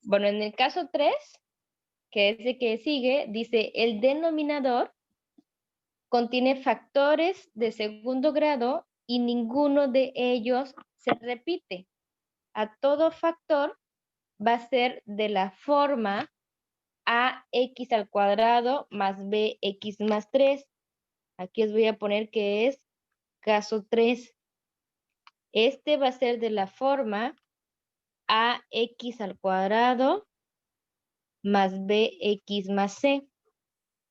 Bueno, en el caso 3, que es el que sigue, dice el denominador contiene factores de segundo grado y ninguno de ellos se repite. A todo factor va a ser de la forma ax al cuadrado más bx más 3. Aquí os voy a poner que es caso 3. Este va a ser de la forma ax al cuadrado más bx más c.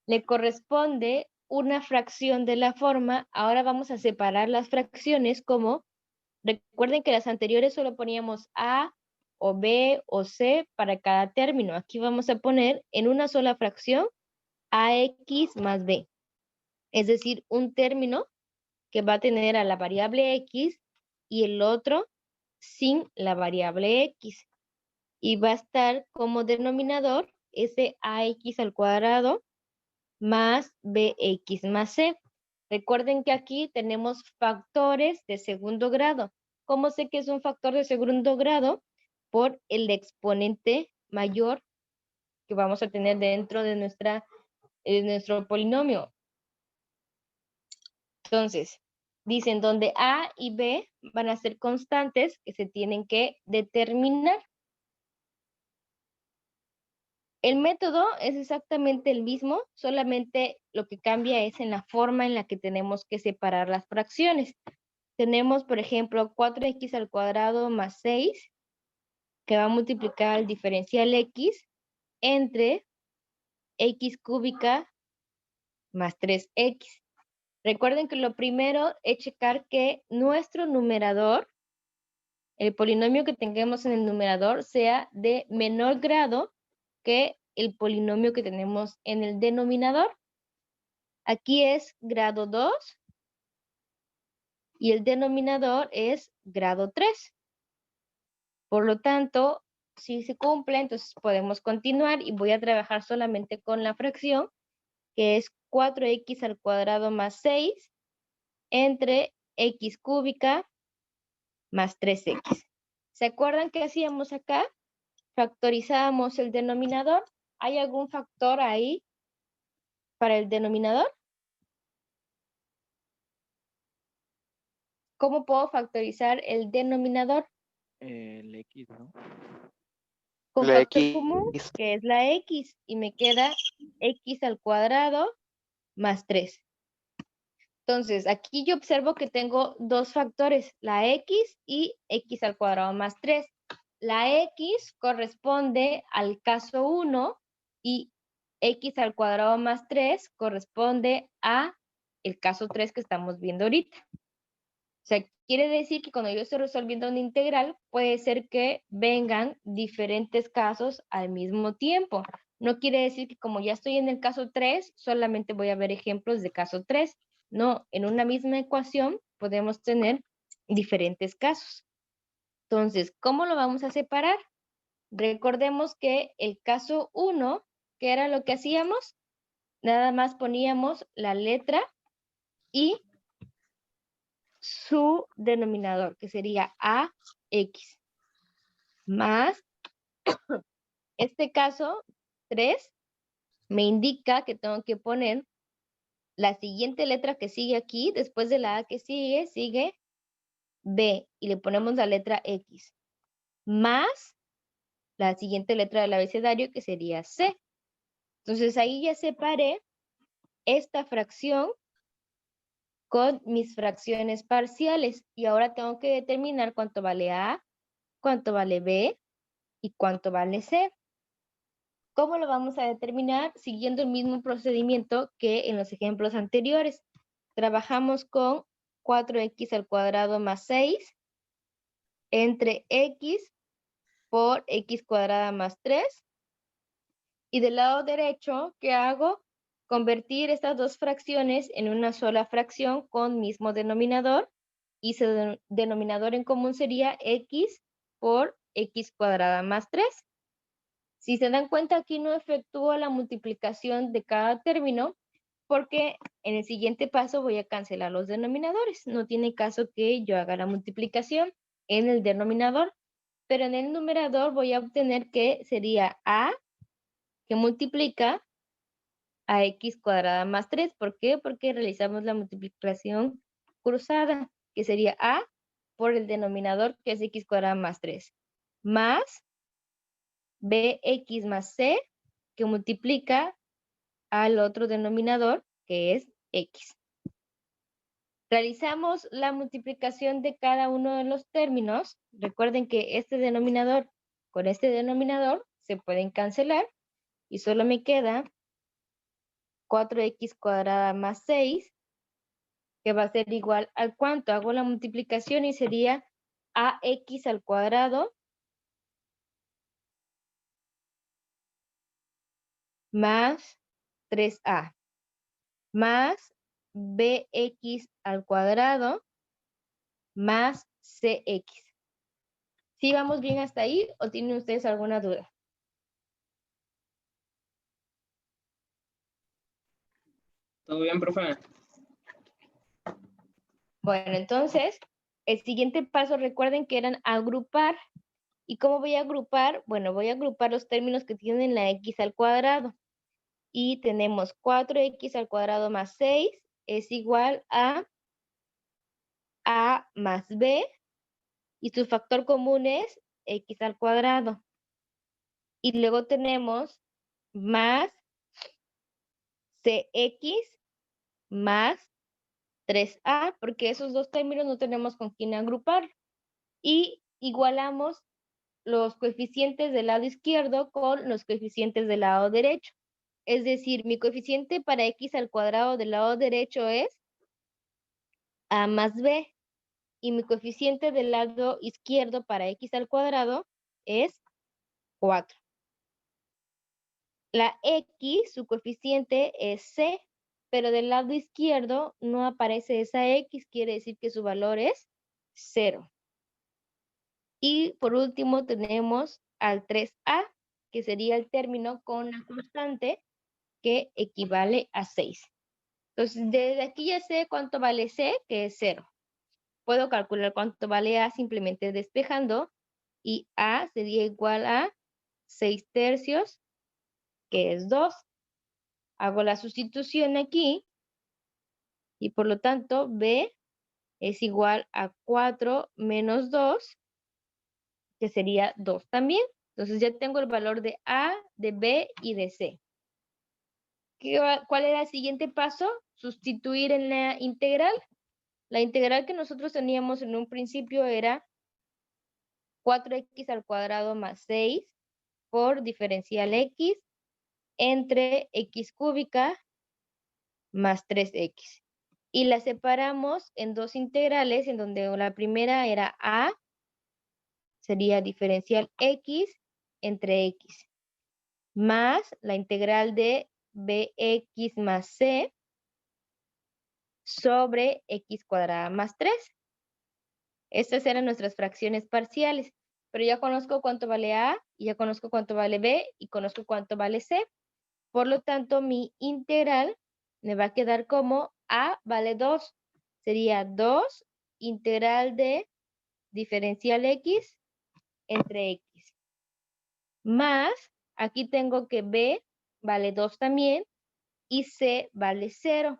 Le corresponde una fracción de la forma. Ahora vamos a separar las fracciones como, recuerden que las anteriores solo poníamos a o b o c para cada término. Aquí vamos a poner en una sola fracción ax más b. Es decir, un término que va a tener a la variable x y el otro sin la variable x. Y va a estar como denominador ese ax al cuadrado más bx más c. Recuerden que aquí tenemos factores de segundo grado. ¿Cómo sé que es un factor de segundo grado? Por el exponente mayor que vamos a tener dentro de nuestro polinomio. Entonces, dicen donde a y b van a ser constantes que se tienen que determinar. El método es exactamente el mismo, solamente lo que cambia es en la forma en la que tenemos que separar las fracciones. Tenemos, por ejemplo, 4x al cuadrado más 6, que va a multiplicar el diferencial x entre x cúbica más 3x. Recuerden que lo primero es checar que nuestro numerador, el polinomio que tengamos en el numerador, sea de menor grado que el polinomio que tenemos en el denominador. Aquí es grado 2 y el denominador es grado 3. Por lo tanto, si se cumple, entonces podemos continuar y voy a trabajar solamente con la fracción, que es 4x al cuadrado más 6 entre x cúbica más 3x. ¿Se acuerdan qué hacíamos acá? Factorizábamos el denominador. ¿Hay algún factor ahí para el denominador? ¿Cómo puedo factorizar el denominador? El X, ¿no? Con La factor común, X. que es la x, y me queda x al cuadrado más 3. Entonces, aquí yo observo que tengo dos factores, la x y x al cuadrado más 3. La x corresponde al caso 1 y x al cuadrado más 3 corresponde a el caso 3 que estamos viendo ahorita. O sea, quiere decir que cuando yo estoy resolviendo una integral, puede ser que vengan diferentes casos al mismo tiempo. No quiere decir que como ya estoy en el caso 3, solamente voy a ver ejemplos de caso 3. No, en una misma ecuación podemos tener diferentes casos. Entonces, ¿cómo lo vamos a separar? Recordemos que el caso 1, ¿qué era lo que hacíamos? Nada más poníamos la letra y su denominador, que sería AX, más este caso 3 me indica que tengo que poner la siguiente letra que sigue aquí, después de la A que sigue B, y le ponemos la letra X, más la siguiente letra del abecedario que sería C. Entonces ahí ya separé esta fracción con mis fracciones parciales y ahora tengo que determinar cuánto vale A, cuánto vale B y cuánto vale C. ¿Cómo lo vamos a determinar? Siguiendo el mismo procedimiento que en los ejemplos anteriores. Trabajamos con 4x al cuadrado más 6 entre x por x cuadrada más 3. Y del lado derecho, ¿qué hago? Convertir estas dos fracciones en una sola fracción con mismo denominador. Y su denominador en común sería x por x cuadrada más 3. Si se dan cuenta, aquí no efectúo la multiplicación de cada término porque en el siguiente paso voy a cancelar los denominadores. No tiene caso que yo haga la multiplicación en el denominador. pero en el numerador voy a obtener que sería a que multiplica a x cuadrada más 3. ¿Por qué? Porque realizamos la multiplicación cruzada, que sería a por el denominador, que es x cuadrada más 3, más bx más c, que multiplica al otro denominador, que es x. Realizamos la multiplicación de cada uno de los términos. Recuerden que este denominador con este denominador se pueden cancelar y solo me queda 4x cuadrada más 6, que va a ser igual al ¿cuánto? Hago la multiplicación y sería ax al cuadrado más 3a más bx al cuadrado más cx. ¿Sí vamos bien hasta ahí o tienen ustedes alguna duda? ¿Todo bien, profe? Bueno, entonces, el siguiente paso, recuerden que eran agrupar. ¿Y cómo voy a agrupar? Bueno, voy a agrupar los términos que tienen la x al cuadrado. Y tenemos 4x al cuadrado más 6 es igual a más b, y su factor común es x al cuadrado. Y luego tenemos más cx más 3a, porque esos dos términos no tenemos con quién agrupar. Y igualamos los coeficientes del lado izquierdo con los coeficientes del lado derecho. Es decir, mi coeficiente para x al cuadrado del lado derecho es a más b, y mi coeficiente del lado izquierdo para x al cuadrado es 4. La x, su coeficiente es c, pero del lado izquierdo no aparece esa x, quiere decir que su valor es 0. Y por último tenemos al 3a, que sería el término con la constante que equivale a 6. Entonces, desde aquí ya sé cuánto vale c, que es 0. Puedo calcular cuánto vale a simplemente despejando, y a sería igual a 6 tercios, que es 2. Hago la sustitución aquí y por lo tanto b es igual a 4 menos 2, que sería 2 también. Entonces ya tengo el valor de a, de b y de c. ¿Cuál era el siguiente paso? Sustituir en la integral. La integral que nosotros teníamos en un principio era 4x al cuadrado más 6 por diferencial x entre x cúbica más 3x. Y la separamos en dos integrales, en donde la primera era a, sería diferencial x entre x, más la integral de bx más c sobre x cuadrada más 3. Estas eran nuestras fracciones parciales, pero ya conozco cuánto vale a, y ya conozco cuánto vale b, y conozco cuánto vale c. Por lo tanto, mi integral me va a quedar como a vale 2. Sería 2 integral de diferencial x entre x. Más, aquí tengo que b vale 2 también, y c vale 0.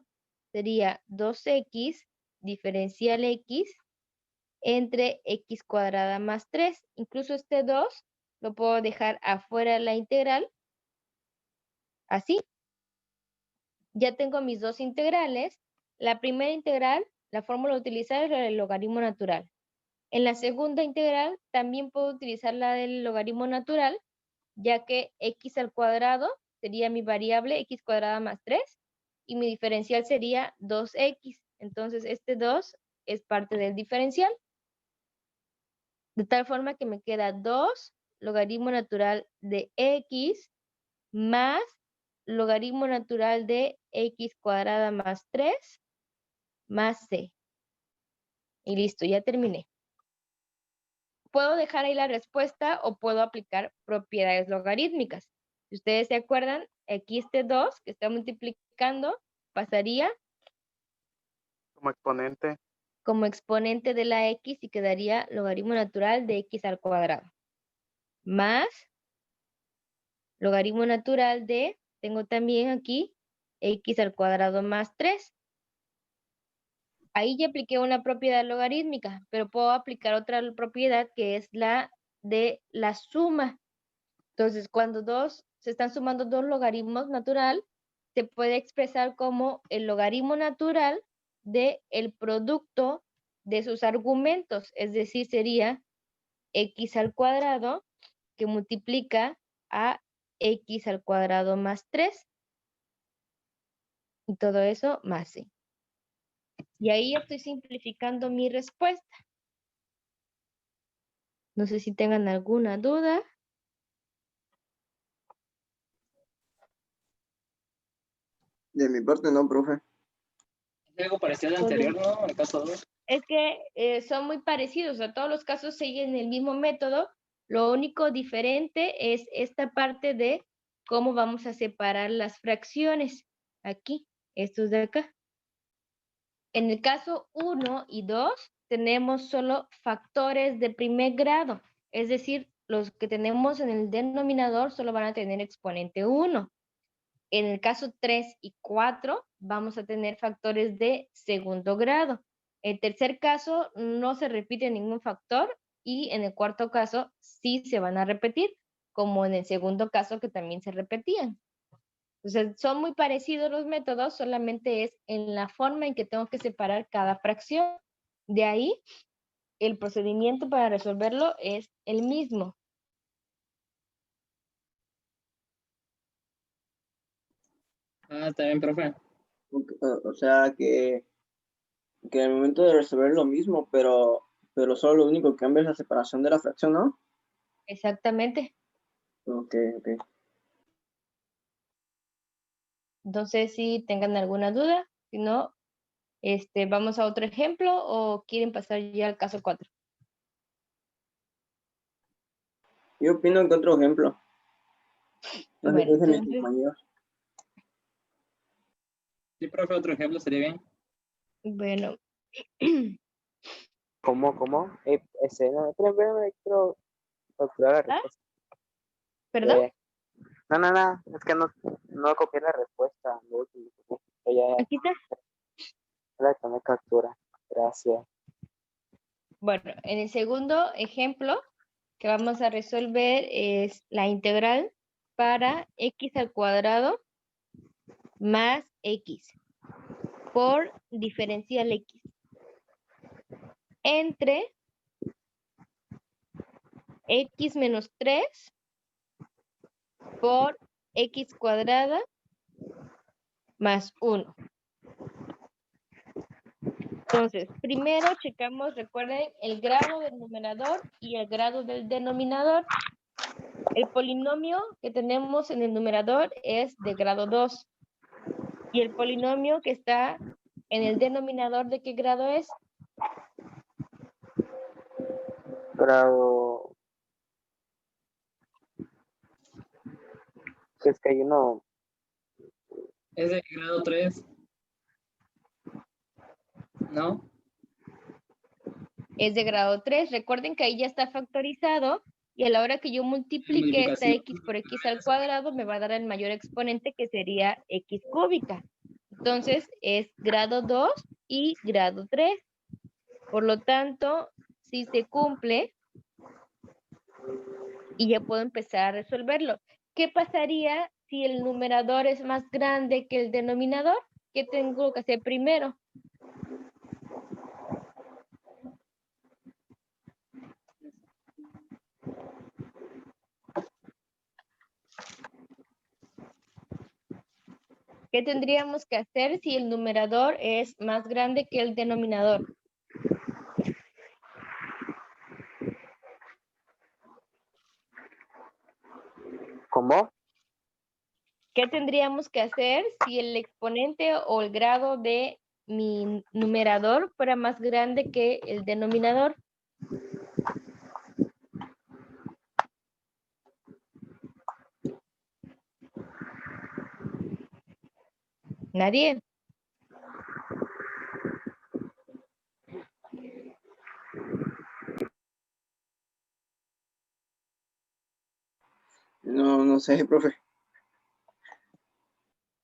Sería 2x diferencial x entre x cuadrada más 3. Incluso este 2 lo puedo dejar afuera de la integral, así. Ya tengo mis dos integrales. La primera integral, la fórmula a utilizar es la del logaritmo natural. En la segunda integral también puedo utilizar la del logaritmo natural, ya que x al cuadrado sería mi variable x cuadrada más 3 y mi diferencial sería 2x. Entonces este 2 es parte del diferencial. De tal forma que me queda 2 logaritmo natural de x más logaritmo natural de x cuadrada más 3 más c. Y listo, ya terminé. Puedo dejar ahí la respuesta o puedo aplicar propiedades logarítmicas. Si ustedes se acuerdan, aquí este 2 que está multiplicando pasaría Como exponente. como exponente de la x y quedaría logaritmo natural de x al cuadrado. más logaritmo natural de, tengo también aquí, x al cuadrado más 3. Ahí ya apliqué una propiedad logarítmica, pero puedo aplicar otra propiedad que es la de la suma. Entonces, cuando se están sumando dos logaritmos natural, se puede expresar como el logaritmo natural de el producto de sus argumentos. Es decir, sería x al cuadrado que multiplica a x al cuadrado más 3. Y todo eso más c. Y ahí estoy simplificando mi respuesta. No sé si tengan alguna duda. De mi parte no, profe. Es algo parecido al anterior, ¿no? El caso 2. Es que son muy parecidos, a todos los casos siguen el mismo método, lo único diferente es esta parte de cómo vamos a separar las fracciones. Aquí, estos de acá. En el caso 1 y 2 tenemos solo factores de primer grado, es decir, los que tenemos en el denominador solo van a tener exponente 1. En el caso 3 y 4 vamos a tener factores de segundo grado. En el tercer caso no se repite ningún factor y en el cuarto caso sí se van a repetir, como en el segundo caso que también se repetían. Entonces son muy parecidos los métodos, solamente es en la forma en que tengo que separar cada fracción. De ahí, el procedimiento para resolverlo es el mismo. Ah, está bien, profe. O sea que en el momento de resolver lo mismo, pero solo lo único que cambia es la separación de la fracción, ¿no? Exactamente. Ok, ok. Entonces, si tengan alguna duda, si no, vamos a otro ejemplo o quieren pasar ya al caso 4. Yo opino que otro ejemplo. No sé qué Bueno, dicen mis entonces, compañeros. Sí, profe, otro ejemplo sería bien. bueno, ¿Cómo? No, espérame, quiero calcular la ¿ah? respuesta. ¿Perdón? No, es que no copié la respuesta. Lo último que copié, pero Aquí está. ya la tomé captura. Gracias. Bueno, en el segundo ejemplo que vamos a resolver es la integral para x al cuadrado más x por diferencial x entre x menos 3 por x cuadrada más 1. Entonces, primero checamos, recuerden, el grado del numerador y el grado del denominador. El polinomio que tenemos en el numerador es de grado 2. Y el polinomio que está en el denominador, ¿de qué grado es? Grado. Es que hay uno. Es de grado 3. ¿No? Es de grado 3. Recuerden que ahí ya está factorizado y a la hora que yo multiplique esta Multiplicación. x por x al cuadrado me va a dar el mayor exponente que sería x cúbica. Entonces es grado 2 y grado 3. Por lo tanto, si se cumple y ya puedo empezar a resolverlo. ¿Qué pasaría si el numerador es más grande que el denominador? ¿Qué tengo que hacer primero? ¿Qué tendríamos que hacer si el numerador es más grande que el denominador? ¿Cómo? ¿Qué tendríamos que hacer si el exponente o el grado de mi numerador fuera más grande que el denominador? Nadie. No, no sé, profe.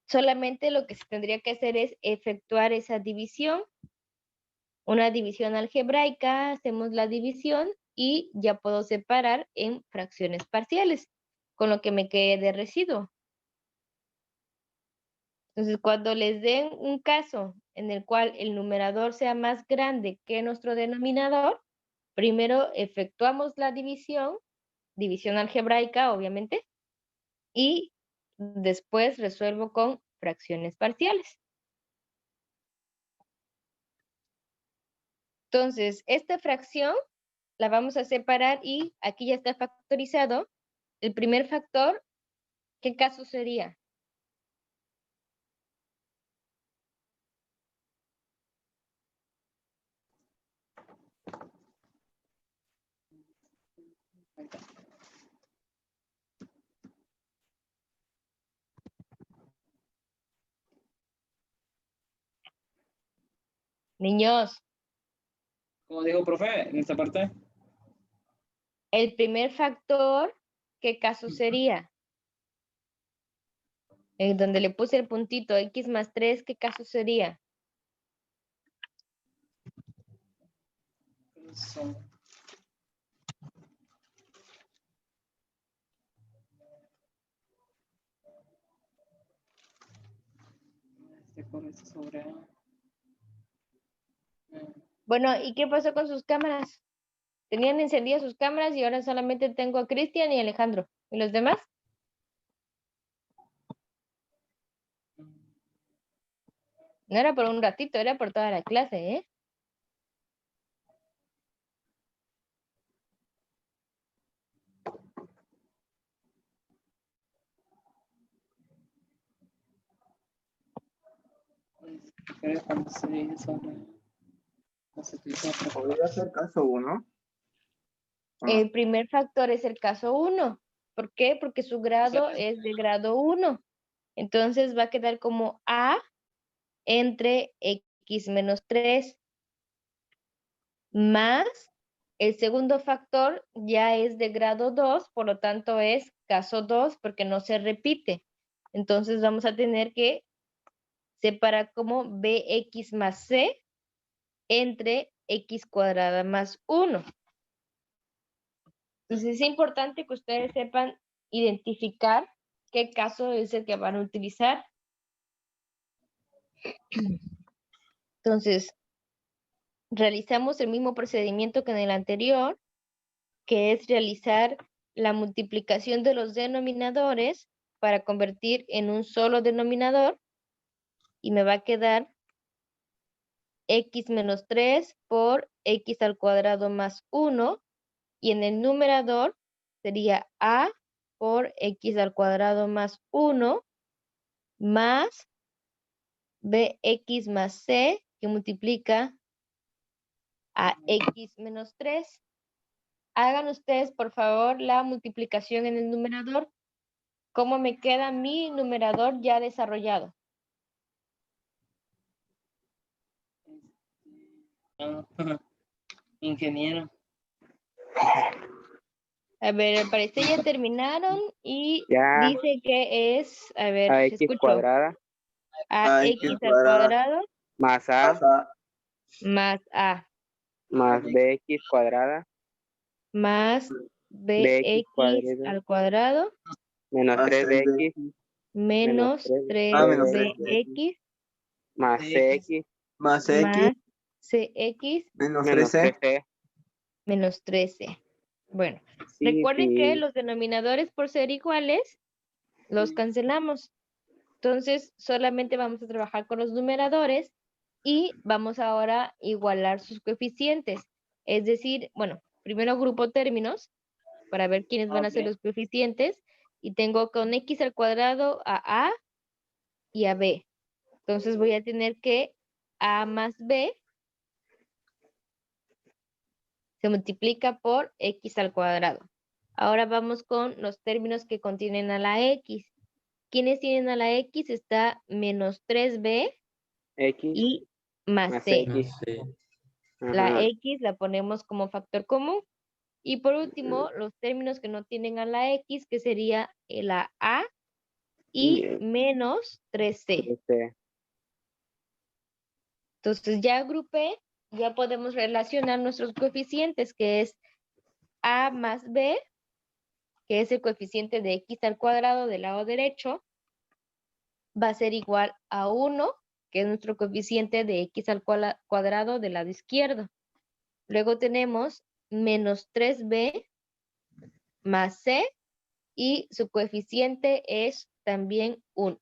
Solamente lo que se tendría que hacer es efectuar esa división. Una división algebraica, hacemos la división y ya puedo separar en fracciones parciales, con lo que me quede de residuo. Entonces, cuando les den un caso en el cual el numerador sea más grande que nuestro denominador, primero efectuamos la división algebraica, obviamente, y después resuelvo con fracciones parciales. Entonces, esta fracción la vamos a separar y aquí ya está factorizado. El primer factor, ¿qué caso sería? Niños, Como dijo profe, en esta parte. el primer factor, ¿qué caso sería? En donde le puse el puntito x más 3, ¿qué caso sería? Son- corre sobre A. Bueno, ¿y qué pasó con sus cámaras? Tenían encendidas sus cámaras y ahora solamente tengo a Cristian y Alejandro. ¿Y los demás? No era por un ratito, era por toda la clase, ¿eh? Creo cuando se dice sobre no se utiliza otra Podría ser caso 1. El primer factor es el caso 1. ¿Por qué? Porque su grado es de grado 1. Entonces va a quedar como A entre x menos 3 más el segundo factor ya es de grado 2, por lo tanto es caso 2 porque no se repite. Entonces vamos a tener que separar como bx más c entre x cuadrada más 1. Entonces es importante que ustedes sepan identificar qué caso es el que van a utilizar. Entonces, realizamos el mismo procedimiento que en el anterior, que es realizar la multiplicación de los denominadores para convertir en un solo denominador y me va a quedar x menos 3 por x al cuadrado más 1 y en el numerador sería a por x al cuadrado más 1 más bx más c que multiplica a x menos 3. Hagan ustedes, por favor, la multiplicación en el numerador. ¿Cómo me queda mi numerador ya desarrollado? Ingeniero. A ver, al parecer ya terminaron y Ya. dice que es, a ver, AX escucho, cuadrada ax al cuadrado más A más a más BX cuadrada más BX bx cuadrada al cuadrado menos 3BX menos menos 3bx más CX más más cx menos menos 3C. menos 13. Bueno, Sí, recuerden que sí. los denominadores por ser iguales los cancelamos. Entonces, solamente vamos a trabajar con los numeradores y vamos ahora a igualar sus coeficientes. Es decir, bueno, primero grupo términos para ver quiénes van a ser los coeficientes y tengo con x al cuadrado a y a b. Entonces voy a tener que a más b se multiplica por x al cuadrado. Ahora vamos con los términos que contienen a la x. ¿Quiénes tienen a la x? Está menos 3b X y más más c. X. La Ajá. x la ponemos como factor común. Y por último, los términos que no tienen a la X, que sería la A y menos 3C. Entonces ya agrupé, ya podemos relacionar nuestros coeficientes, que es A más B, que es el coeficiente de X al cuadrado del lado derecho, va a ser igual a 1, que es nuestro coeficiente de X al cuadrado del lado izquierdo. Luego tenemos menos 3B más C, y su coeficiente es también 1.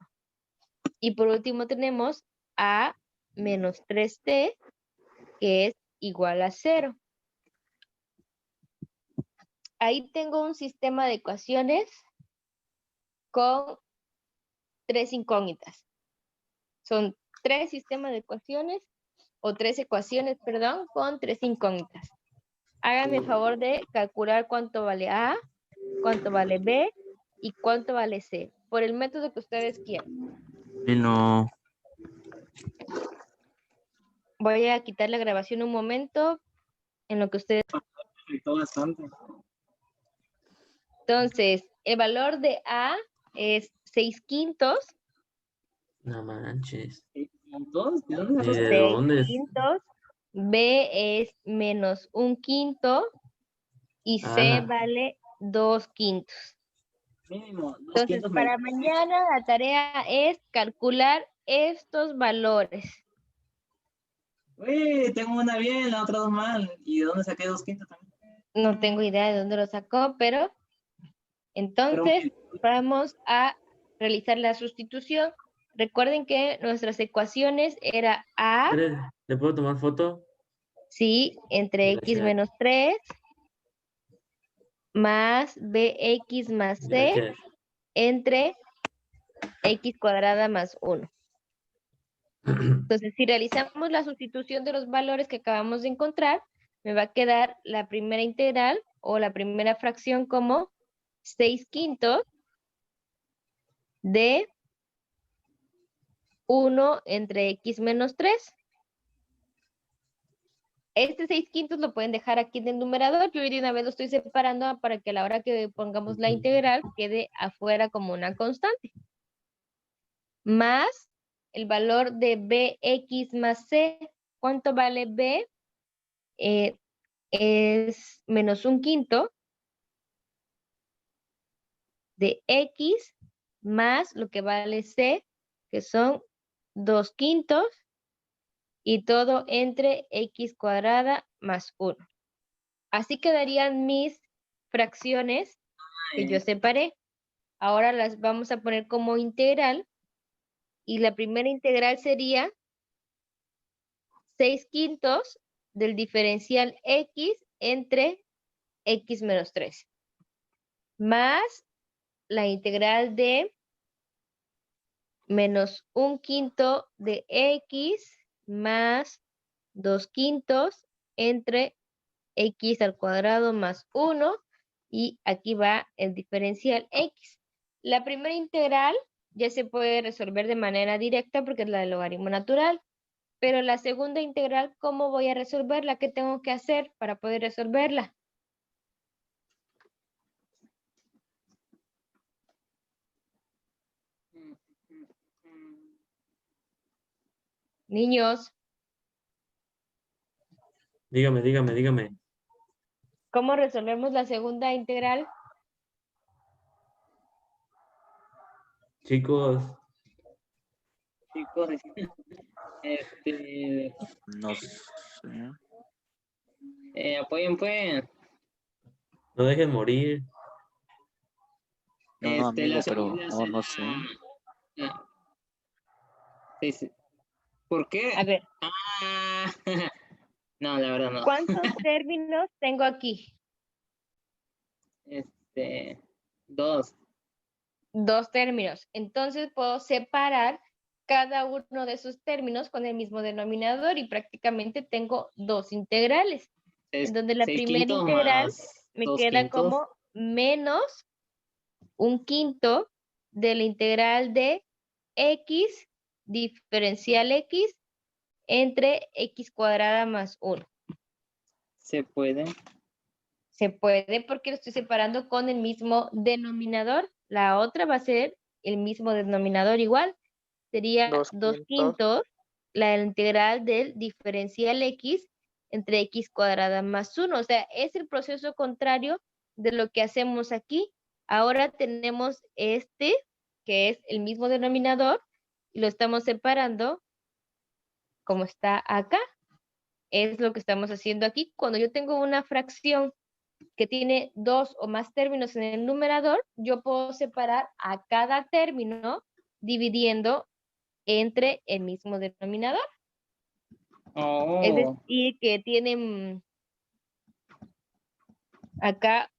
Y por último tenemos A menos 3T, que es igual a 0. Ahí tengo un sistema de ecuaciones con 3 incógnitas. Son 3 sistemas de ecuaciones, o 3 ecuaciones, perdón, con 3 incógnitas. Háganme el favor de calcular cuánto vale A, cuánto vale B y cuánto vale C, por el método que ustedes quieran. No. Voy a quitar la grabación un momento en lo que ustedes... Bastante. Entonces, el valor de A es 6/5. No manches. ¿Todos? ¿De dónde ¿Y sacó? de 6 dónde? quintos. B es menos 1/5. Y C Ala. vale 2/5. Mínimo, Entonces, 200 para mañana la tarea es calcular estos valores. Uy, tengo una bien, la otra dos mal. ¿Y de dónde saqué 2/5 también? No tengo idea de dónde lo sacó, pero entonces vamos a realizar la sustitución. Recuerden que nuestras ecuaciones era A, Espere, ¿le puedo tomar foto? sí, entre X Gracias. menos 3, más BX más C, Gracias. entre X cuadrada más 1. Entonces, si realizamos la sustitución de los valores que acabamos de encontrar, me va a quedar la primera integral o la primera fracción como 6/5 de 1 entre X menos 3. Este 6/5 lo pueden dejar aquí en el numerador. Yo de una vez lo estoy separando para que a la hora que pongamos la integral quede afuera como una constante. Más el valor de BX más C. ¿Cuánto vale B? Es menos 1/5 de X más lo que vale C, que son 2/5, y todo entre X cuadrada más 1. Así quedarían mis fracciones que yo separé. Ahora las vamos a poner como integral, y la primera integral sería 6/5 del diferencial X entre X menos 3, más la integral de menos 1/5 de X más 2/5 entre X al cuadrado más 1, y aquí va el diferencial X. La primera integral ya se puede resolver de manera directa porque es la del logaritmo natural, pero la segunda integral, ¿cómo voy a resolverla? ¿Qué tengo que hacer para poder resolverla? Niños, Dígame. ¿cómo resolvemos la segunda integral? Chicos, Chicos, No sé. apoyen pues. no dejen morir. No, amigo, La pero segunda no sé. Sí. ¿Por qué? A ver, Ah, no, la verdad no. ¿cuántos términos tengo aquí? 2. 2 términos. Entonces puedo separar cada uno de esos términos con el mismo denominador y prácticamente tengo 2 integrales. En donde la primera integral me queda como menos 1/5 de la integral de X diferencial X entre X cuadrada más 1. Se puede. Se puede porque lo estoy separando con el mismo denominador. La otra va a ser el mismo denominador igual. Sería 2 quintos la integral del diferencial x entre x cuadrada más 1. O sea, es el proceso contrario de lo que hacemos aquí. Ahora tenemos este, que es el mismo denominador, y lo estamos separando como está acá. Es lo que estamos haciendo aquí. Cuando yo tengo una fracción que tiene 2 o más términos en el numerador, yo puedo separar a cada término dividiendo entre el mismo denominador. Es Oh, decir, que tienen acá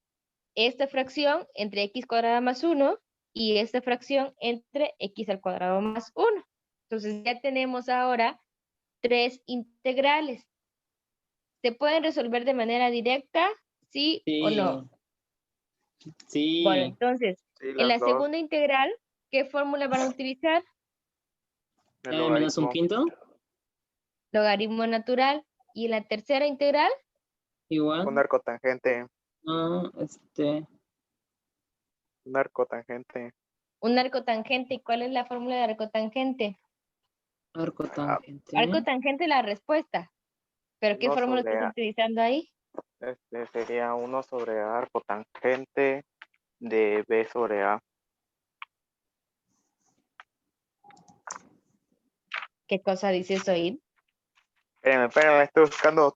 esta fracción entre x cuadrada más 1 y esta fracción entre x al cuadrado más 1. Entonces ya tenemos ahora 3 integrales. ¿Se pueden resolver de manera directa? ¿Sí o no? sí. Bueno, Sí. entonces, Sí, en la las dos. segunda integral, ¿qué fórmula van a utilizar? El Menos un logaritmo. quinto. Logaritmo natural. Y en la tercera integral, Igual. Un arcotangente. Ah, Un arcotangente. un arcotangente. ¿Y cuál es la fórmula de arcotangente? arco tangente. Arcotangente es la respuesta. ¿Pero qué 1 fórmula sobre estás A. utilizando ahí? Sería 1 sobre A arcotangente de B sobre A. ¿Qué cosa dices hoy? Espérame, estoy buscando.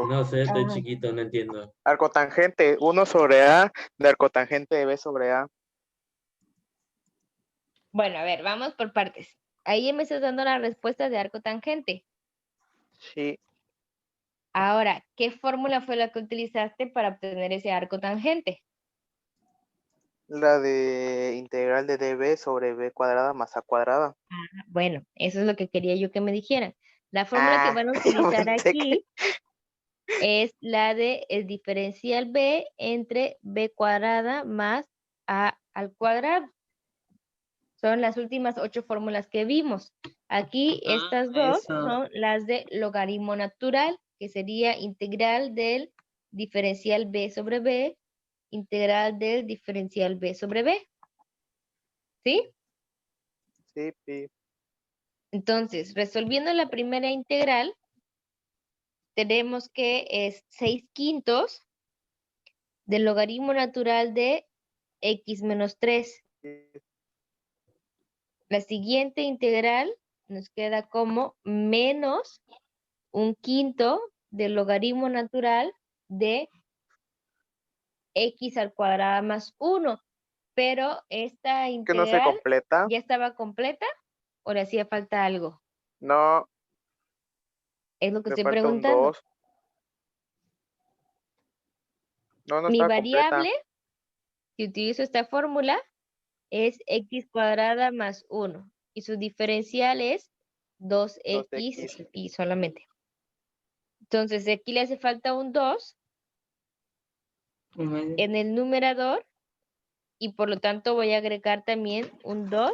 No sé, estoy Ajá. chiquito, no entiendo. Arcotangente, 1 sobre A de arcotangente de B sobre A. Bueno, a ver, vamos por partes. Ahí me estás dando la respuesta de arcotangente. Sí, Ahora, ¿qué fórmula fue la que utilizaste para obtener ese arcotangente? la de integral de dB sobre B cuadrada más A cuadrada. Bueno, eso es lo que quería yo que me dijeran. La fórmula que van a utilizar pensé que- aquí es la de el diferencial b entre b cuadrada más a al cuadrado. Son las últimas 8 fórmulas que vimos. Aquí estas dos eso. son las de logaritmo natural, que sería integral del diferencial b sobre b, integral del diferencial b sobre b. ¿Sí? Sí, sí. Entonces, resolviendo la primera integral, tenemos que es 6 quintos del logaritmo natural de x menos 3. La siguiente integral nos queda como menos 1/5 del logaritmo natural de x al cuadrado más 1. Pero esta Que no se integral completa. ya estaba completa o le hacía falta algo. No, Es lo que le estoy falta un preguntando. 2. No, no Mi está completa. variable, si utilizo esta fórmula, es x cuadrada más 1. Y su diferencial es 2x 2x. y solamente. Entonces, aquí le hace falta un 2 en el numerador y por lo tanto voy a agregar también un 2.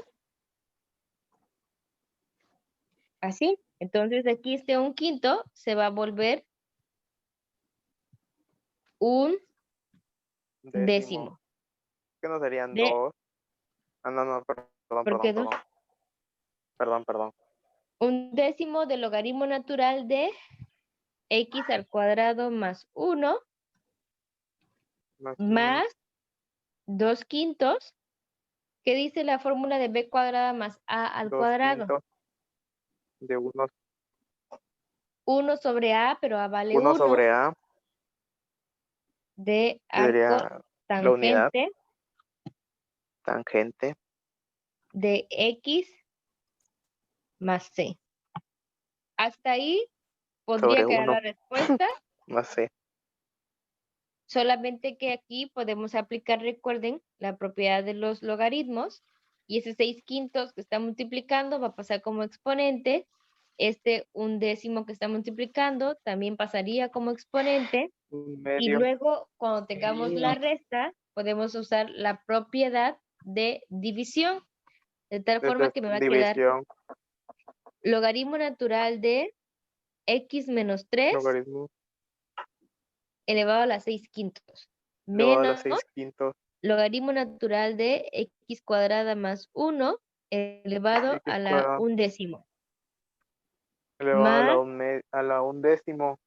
Así. Entonces, aquí este 1/5 se va a volver un décimo. Que no serían De, 2. Ah, no, ¿por qué 2? Perdón. Un décimo del logaritmo natural de x al cuadrado más 1 más 2/5. ¿Qué dice la fórmula de b cuadrada más a al 2 cuadrado? quintos de 1 sobre a, pero a vale 1 1 sobre A. de Sería arco la unidad tangente tangente. de x más c. Hasta ahí podría Sobre quedar 1 la respuesta, más C. solamente que aquí podemos aplicar, recuerden, la propiedad de los logaritmos, y ese 6/5 que está multiplicando va a pasar como exponente, este 1/10 que está multiplicando también pasaría como exponente, Un y medio. luego cuando tengamos la resta, podemos usar la propiedad de división, de tal forma que me va a quedar División. logaritmo natural de x menos 3 Logaritmo. elevado a la 6/5. Elevado a la Menos 6/5. logaritmo natural de x cuadrada más 1 elevado X a la cuadrado. 1/10. Elevado a Más a la 1/10.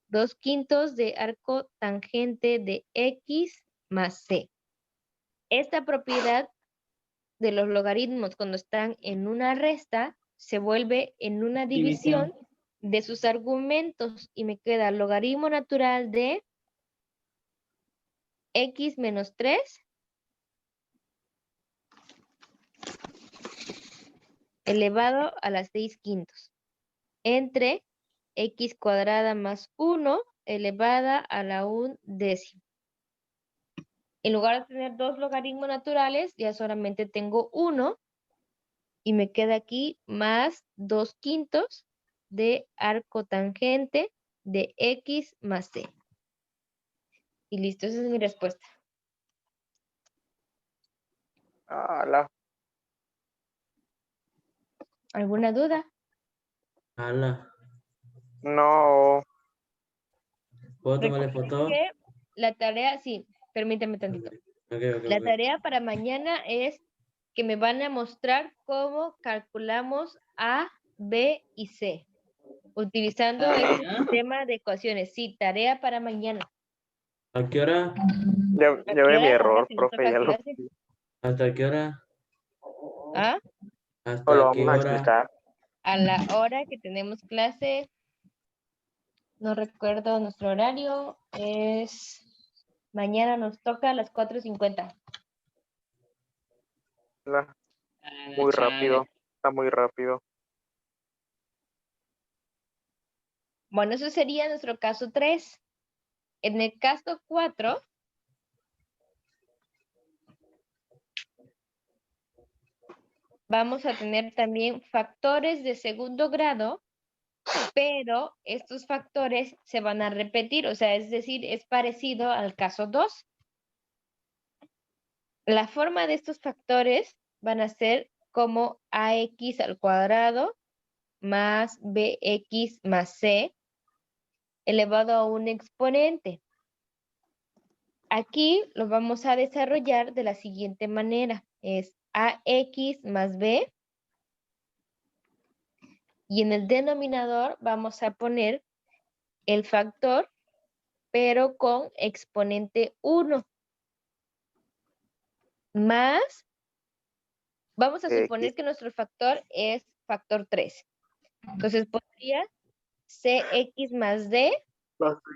2/5 de arco tangente de x más c. Esta propiedad de los logaritmos cuando están en una resta se vuelve en una división de sus argumentos y me queda logaritmo natural de x menos 3 elevado a la 6/5 entre x cuadrada más 1 elevada a la 1/10. En lugar de tener dos logaritmos naturales, ya solamente tengo uno y me queda aquí más 2/5 de arco tangente de x más c. Y listo, esa es mi respuesta. ¿Alguna duda? Ala. No. ¿Puedo tomarle Recuerden foto? que la tarea, sí, permítame tantito. La tarea para mañana es que me van a mostrar cómo calculamos A, B y C, utilizando este sistema de ecuaciones. Sí, tarea para mañana. ¿A qué hora? Ya ve mi Ahora error, que nos profe, toca ya lo clase. ¿Hasta qué hora? ¿Ah? lo ¿Hasta qué vamos a hora? explicar. A la hora que tenemos clase, no recuerdo nuestro horario, es mañana nos toca a las 4:50. Muy rápido. Está muy rápido. Bueno, eso sería nuestro caso 3. En el caso 4, vamos a tener también factores de segundo grado, pero estos factores se van a repetir, o sea, es decir, es parecido al caso 2. La forma de estos factores van a ser como ax al cuadrado más bx más c elevado a un exponente. Aquí lo vamos a desarrollar de la siguiente manera. Es ax más b y en el denominador vamos a poner el factor, pero con exponente 1. Más, vamos a suponer que nuestro factor es factor 3. Entonces podría cx más d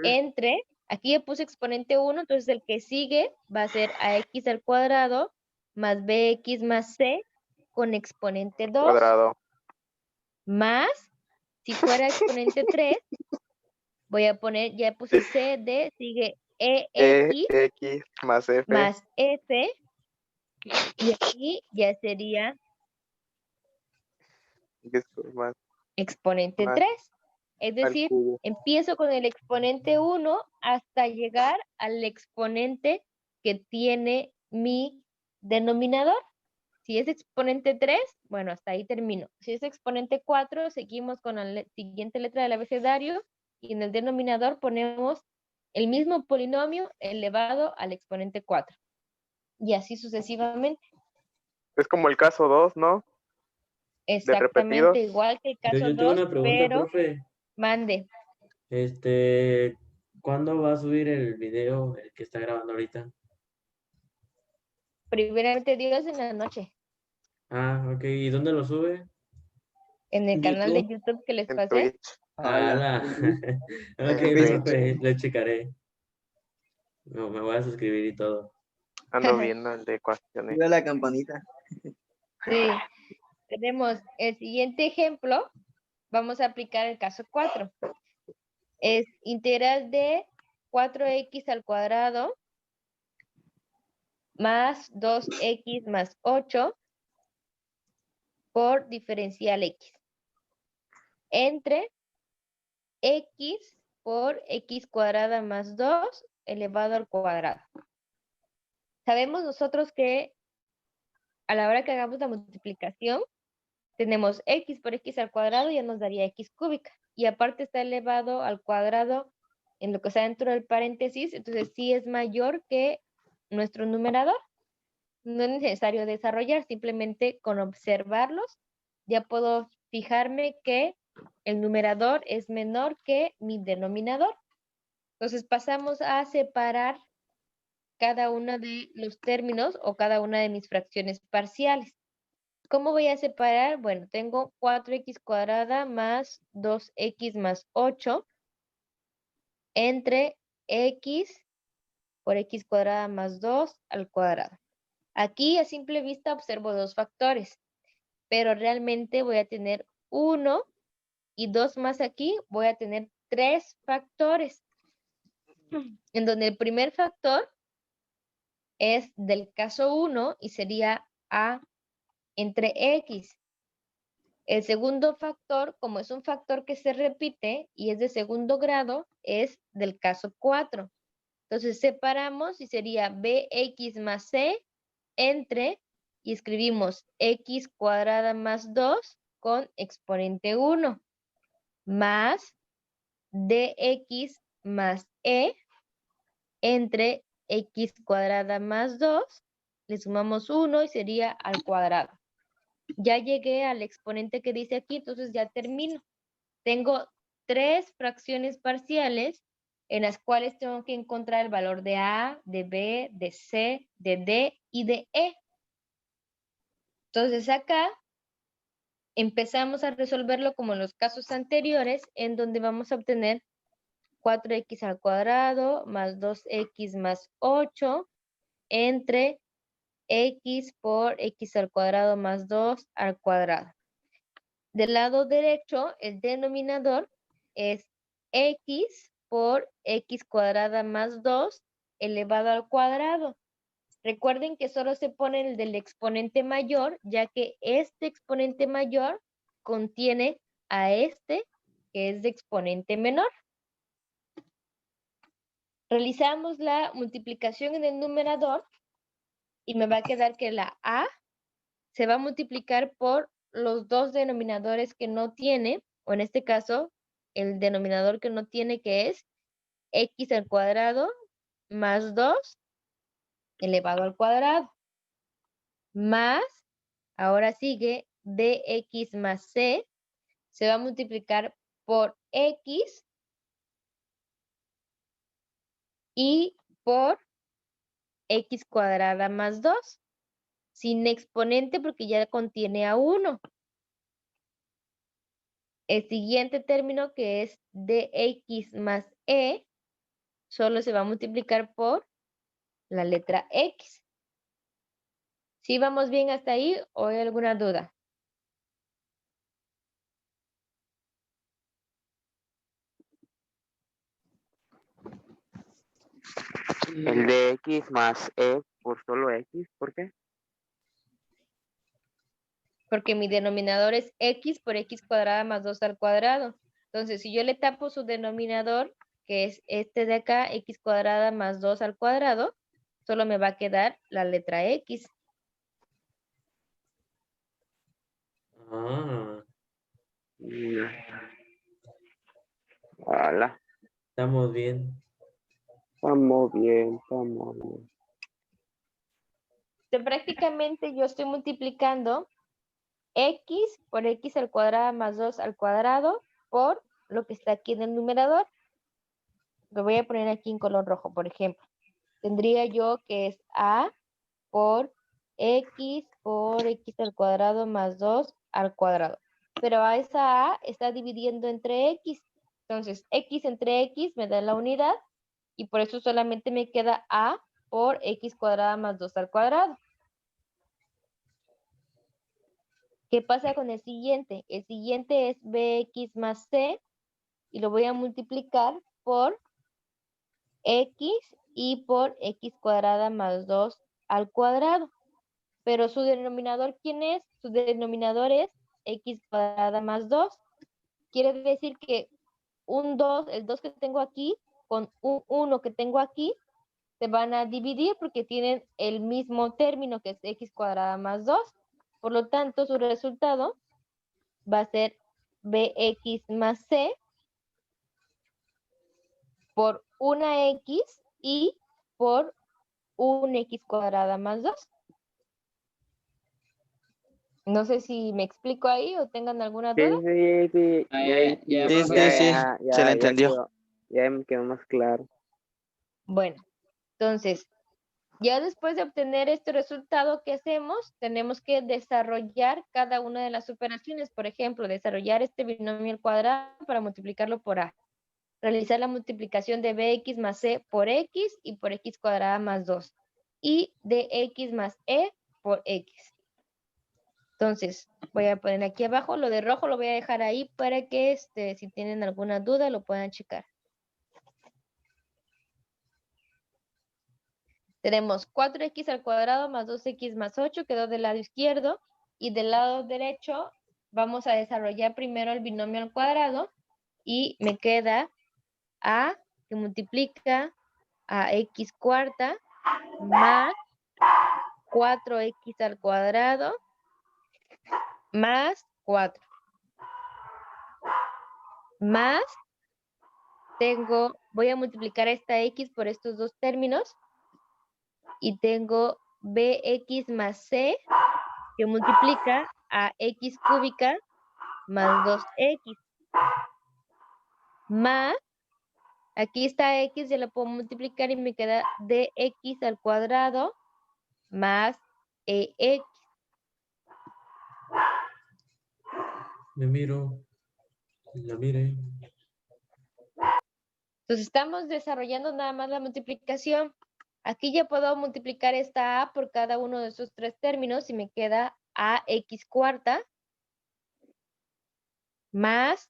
entre, aquí ya puse exponente 1, entonces el que sigue va a ser ax al cuadrado más bx más c con exponente 2. Cuadrado. Más, si fuera exponente 3, voy a poner, ya puse c, d, sigue X más F. más f, y aquí ya sería Más exponente Más 3. Es al decir, cubo. empiezo con el exponente 1 hasta llegar al exponente que tiene mi denominador. Si es exponente 3, bueno, hasta ahí termino. Si es exponente 4, seguimos con la siguiente letra del abecedario y en el denominador ponemos el mismo polinomio elevado al exponente 4. Y así sucesivamente. Es como el caso 2, ¿no? Exactamente repetidos. igual que el caso Yo tengo 2, una pregunta, pero profe. mande. ¿Cuándo va a subir el video, el que está grabando ahorita? Primeramente Dios en la noche. Ah, ok. ¿Y dónde lo sube? En el canal de YouTube. YouTube que les En pasé. Twitch. Ala. Ok, En Twitch. profe, lo checaré. No, me voy a suscribir y todo. Ando viendo el de ecuaciones. Mira la campanita. Sí. Tenemos el siguiente ejemplo. Vamos a aplicar el caso 4. Es integral de 4x al cuadrado más 2x más 8 por diferencial x. Entre x por x cuadrada más 2 elevado al cuadrado. Sabemos nosotros que a la hora que hagamos la multiplicación, tenemos x por x al cuadrado, ya nos daría x cúbica. Y aparte está elevado al cuadrado en lo que está dentro del paréntesis, entonces sí es mayor que nuestro numerador. No es necesario desarrollar, simplemente con observarlos ya puedo fijarme que el numerador es menor que mi denominador. Entonces pasamos a separar cada uno de los términos o cada una de mis fracciones parciales. ¿Cómo voy a separar? Bueno, tengo 4x cuadrada más 2x más 8 entre x por x cuadrada más 2 al cuadrado. Aquí a simple vista observo dos factores, pero realmente voy a tener 1 y 2 más aquí, voy a tener 3 factores, en donde el primer factor es del caso 1 y sería a entre x. El segundo factor, como es un factor que se repite y es de segundo grado, es del caso 4. Entonces separamos y sería bx más c entre, y escribimos x cuadrada más 2 con exponente 1, más dx más e entre x cuadrada más 2, le sumamos 1 y sería al cuadrado. Ya llegué al exponente que dice aquí, entonces ya termino. Tengo 3 fracciones parciales en las cuales tengo que encontrar el valor de A, de B, de C, de D y de E. Entonces acá empezamos a resolverlo como en los casos anteriores, en donde vamos a obtener 4x al cuadrado más 2x más 8 entre x por x al cuadrado más 2 al cuadrado. Del lado derecho, el denominador es x por x cuadrada más 2 elevado al cuadrado. Recuerden que solo se pone el del exponente mayor, ya que este exponente mayor contiene a este, que es de exponente menor. Realizamos la multiplicación en el numerador y me va a quedar que la a se va a multiplicar por los dos denominadores que no tiene, o en este caso, el denominador que no tiene, que es x al cuadrado más 2 elevado al cuadrado, más, ahora sigue, dx más c, se va a multiplicar por x y por x cuadrada más 2, sin exponente porque ya contiene a 1. El siguiente término, que es dx más e, solo se va a multiplicar por la letra x. ¿Sí vamos bien hasta ahí o hay alguna duda? El de x más e por solo x, ¿por qué? Porque mi denominador es x por x cuadrada más 2 al cuadrado. Entonces, si yo le tapo su denominador, que es este de acá, x cuadrada más 2 al cuadrado, solo me va a quedar la letra x. Ah, Hola, estamos bien. estamos bien, estamos bien. Entonces, prácticamente yo estoy multiplicando x por x al cuadrado más 2 al cuadrado por lo que está aquí en el numerador. Lo voy a poner aquí en color rojo, por ejemplo. Tendría yo que es a por x al cuadrado más 2 al cuadrado. Pero a esa a está dividiendo entre x. Entonces, x entre x me da la unidad y por eso solamente me queda a por x cuadrada más 2 al cuadrado. ¿Qué pasa con el siguiente? El siguiente es bx más c y lo voy a multiplicar por x y por x cuadrada más 2 al cuadrado. Pero su denominador, ¿quién es? Su denominador es x cuadrada más 2. Quiere decir que un 2, el 2 que tengo aquí, con un 1 que tengo aquí, se van a dividir porque tienen el mismo término que es x cuadrada más 2. Por lo tanto, su resultado va a ser bx más c por una X y por un X cuadrada más 2. No sé si me explico ahí o tengan alguna Sí, duda. sí, Ah, ya, ya, Sí, profe. sí, sí, se le entendió. Ya me quedó más claro. Bueno, entonces, ya después de obtener este resultado, ¿qué hacemos? Tenemos que desarrollar cada una de las operaciones. Por ejemplo, desarrollar este binomio al cuadrado para multiplicarlo por A. Realizar la multiplicación de bx más c por x y por x cuadrada más 2. Y de x más e por x. Entonces, voy a poner aquí abajo, lo de rojo lo voy a dejar ahí para que si tienen alguna duda lo puedan checar. Tenemos 4x al cuadrado más 2x más 8, quedó del lado izquierdo. Y del lado derecho vamos a desarrollar primero el binomio al cuadrado. Y me queda a que multiplica a x cuarta más 4x al cuadrado más 4. Más, voy a multiplicar esta x por estos dos términos. Y tengo bx más c que multiplica a x cúbica más 2x. Más, aquí está x, ya lo puedo multiplicar y me queda dx al cuadrado más ex. Me miro. La mire. Entonces estamos desarrollando nada más la multiplicación. Aquí ya puedo multiplicar esta a por cada uno de esos tres términos y me queda ax cuarta más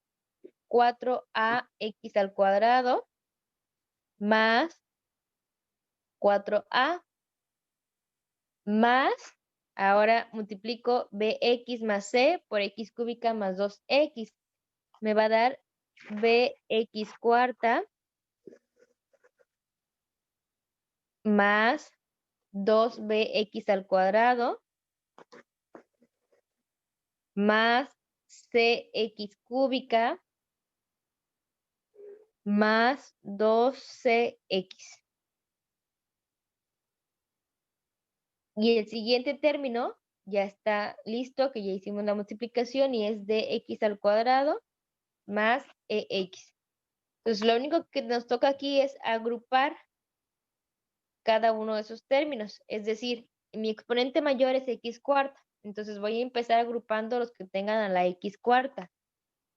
4ax al cuadrado más 4a más, ahora multiplico bx más c por x cúbica más 2x. Me va a dar bx cuarta más 2bx al cuadrado más cx cúbica más 2cx. Y el siguiente término ya está listo, que ya hicimos la multiplicación y es dx al cuadrado más ex. Entonces lo único que nos toca aquí es agrupar cada uno de esos términos. Es decir, mi exponente mayor es x cuarta. Entonces voy a empezar agrupando los que tengan a la x cuarta.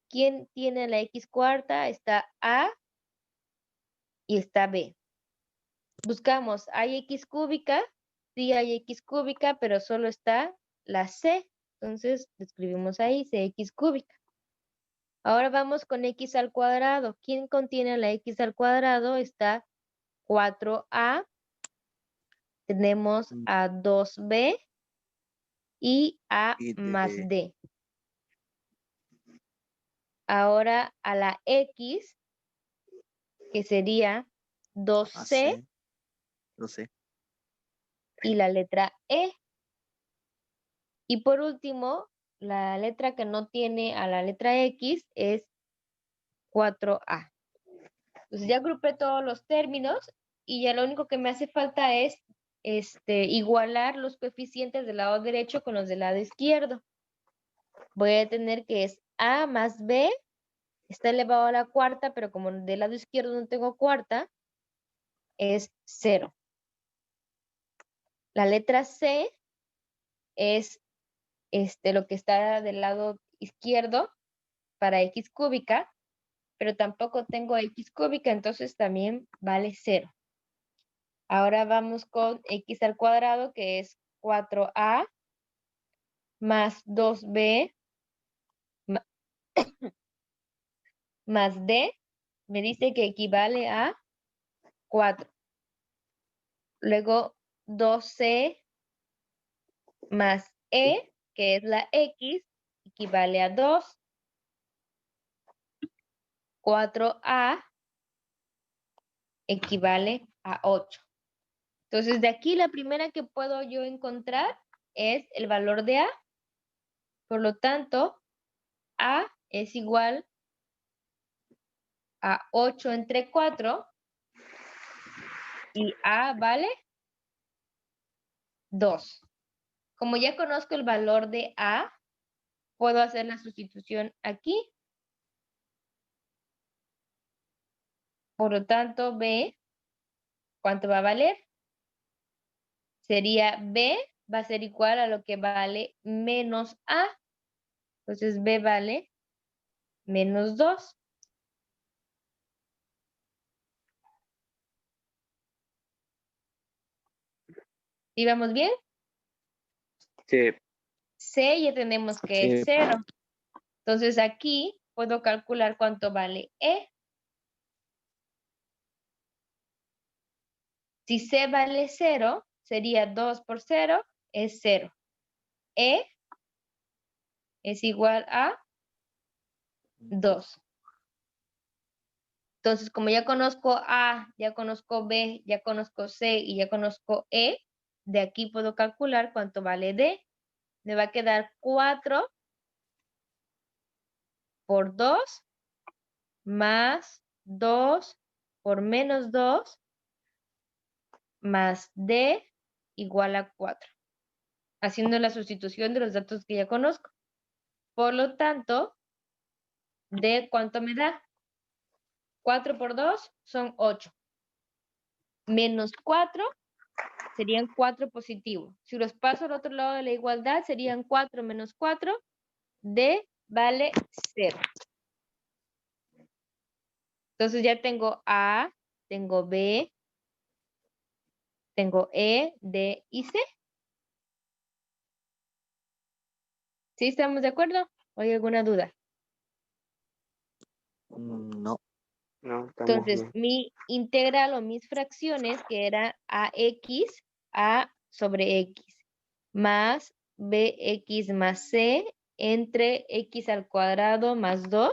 ¿Quién tiene la x cuarta? Está A y está B. Buscamos, ¿hay x cúbica? Sí hay x cúbica, pero solo está la c. Entonces lo escribimos ahí, cx cúbica. Ahora vamos con x al cuadrado. ¿Quién contiene la x al cuadrado? Está 4a. Tenemos a 2b y a más d. Ahora a la x, que sería 2c y la letra e. Y por último, la letra que no tiene a la letra x es 4a. Entonces ya agrupé todos los términos y ya lo único que me hace falta es igualar los coeficientes del lado derecho con los del lado izquierdo. Voy a tener que es a más b, está elevado a la cuarta, pero como del lado izquierdo no tengo cuarta, es 0. La letra c es lo que está del lado izquierdo para x cúbica, pero tampoco tengo x cúbica, entonces también vale 0. Ahora vamos con x al cuadrado, que es 4a más 2b más d, me dice que equivale a 4. Luego 2c más e, que es la x, equivale a 2. 4a equivale a 8. Entonces, de aquí la primera que puedo yo encontrar es el valor de a. Por lo tanto, a es igual a 8 entre 4, y A vale 2. Como ya conozco el valor de A, puedo hacer la sustitución aquí. Por lo tanto, B, ¿cuánto va a valer? Sería B va a ser igual a lo que vale menos A. Entonces, B vale menos 2. ¿Sí vamos bien? Sí. C ya tenemos que es 0. Entonces, aquí puedo calcular cuánto vale E. Si C vale 0, sería 2 por 0, es 0. E es igual a 2. Entonces, como ya conozco A, ya conozco B, ya conozco C y ya conozco E, de aquí puedo calcular cuánto vale D. Me va a quedar 4 por 2 más 2 por menos 2 más D igual a 4. Haciendo la sustitución de los datos que ya conozco. Por lo tanto, D, ¿cuánto me da? 4 por 2 son 8. Menos 4 serían 4 positivos. Si los paso al otro lado de la igualdad, serían 4 menos 4. D vale 0. Entonces ya tengo A, tengo B, tengo E, D y C. ¿Sí estamos de acuerdo? ¿O hay alguna duda? No. No, estamos Entonces, bien. mi integral o mis fracciones, que era AX, A sobre X, más BX más C, entre X al cuadrado más 2,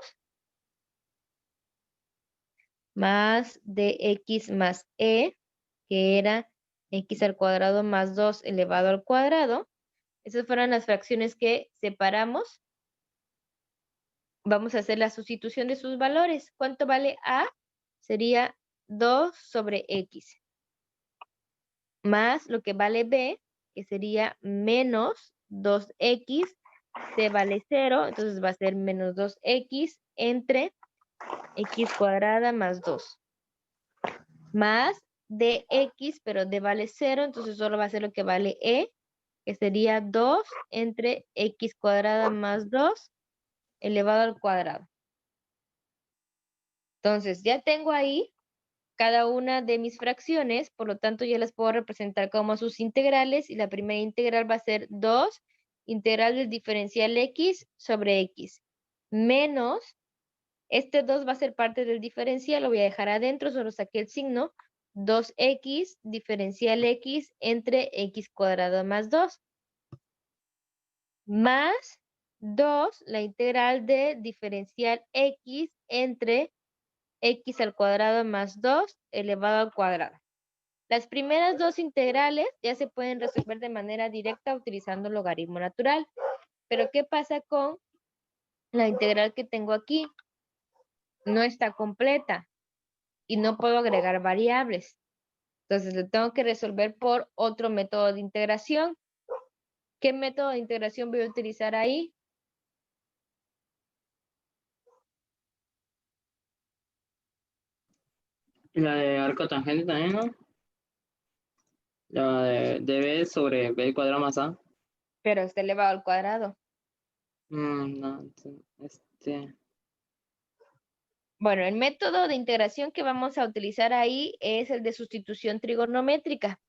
más DX más E, que era X al cuadrado más 2 elevado al cuadrado. Esas fueron las fracciones que separamos. Vamos a hacer la sustitución de sus valores. ¿Cuánto vale A? Sería 2 sobre X. Más lo que vale B, que sería menos 2X. C vale 0, entonces va a ser menos 2X entre X cuadrada más 2. Más DX, pero D vale 0, entonces solo va a ser lo que vale E, que sería 2 entre X cuadrada más 2 elevado al cuadrado. Entonces, ya tengo ahí cada una de mis fracciones, por lo tanto ya las puedo representar como sus integrales y la primera integral va a ser 2 integral del diferencial X sobre X menos, este 2 va a ser parte del diferencial, lo voy a dejar adentro, solo saqué el signo, 2X diferencial X entre X cuadrado más 2 más 2 la integral de diferencial X entre X al cuadrado más 2 elevado al cuadrado. Las primeras dos integrales ya se pueden resolver de manera directa utilizando logaritmo natural. Pero ¿qué pasa con la integral que tengo aquí? No está completa y no puedo agregar variables. Entonces lo tengo que resolver por otro método de integración. ¿Qué método de integración voy a utilizar ahí? La de arco tangente también, ¿no? La de db sobre b cuadrado más a. Pero está elevado al cuadrado. No, Bueno, el método de integración que vamos a utilizar ahí es el de sustitución trigonométrica.